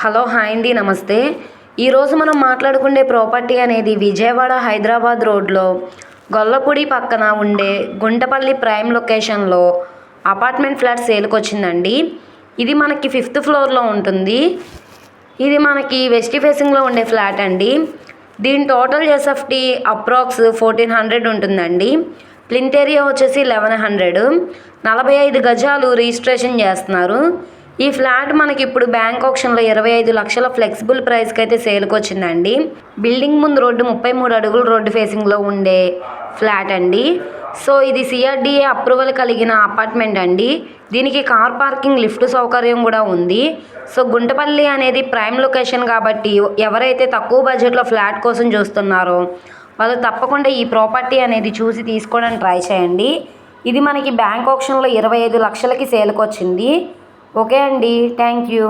Hello hi అండి నమస్తే. ఈరోజు మనం మాట్లాడుకునే ప్రాపర్టీ అనేది విజయవాడ హైదరాబాద్ రోడ్లో గొల్లపూడి పక్కన ఉండే గుంటపల్లి ప్రైమ్ లొకేషన్లో అపార్ట్మెంట్ ఫ్లాట్ సేల్కి వచ్చిందండి. ఇది మనకి 5th ఫ్లోర్లో ఉంటుంది. ఇది మనకి వెస్ట్ ఫేసింగ్లో ఉండే ఫ్లాట్ అండి. దీని టోటల్ ఎస్ఎఫ్టీ అప్రాక్స్ 1400 ఉంటుందండి. ప్లింత్ ఏరియా వచ్చేసి 1100, 45 గజాలు రిజిస్ట్రేషన్ చేస్తున్నారు. ఈ ఫ్లాట్ మనకి ఇప్పుడు బ్యాంక్ ఆప్షన్లో 25 లక్షల ఫ్లెక్సిబుల్ ప్రైస్కి అయితే సేల్కి వచ్చిందండి. బిల్డింగ్ ముందు రోడ్డు 33 అడుగులు రోడ్డు ఫేసింగ్లో ఉండే ఫ్లాట్ అండి. సో ఇది సిఆర్డిఏ అప్రూవల్ కలిగిన అపార్ట్మెంట్ అండి. దీనికి కార్ పార్కింగ్, లిఫ్ట్ సౌకర్యం కూడా ఉంది. సో గుంటపల్లి అనేది ప్రైమ్ లొకేషన్ కాబట్టి ఎవరైతే తక్కువ బడ్జెట్లో ఫ్లాట్ కోసం చూస్తున్నారో వాళ్ళు తప్పకుండా ఈ ప్రాపర్టీ అనేది చూసి తీసుకోవడానికి ట్రై చేయండి. ఇది మనకి బ్యాంక్ ఆప్షన్లో 25 లక్షలకి సేల్కి వచ్చింది. ఓకే అండి, థ్యాంక్ యూ.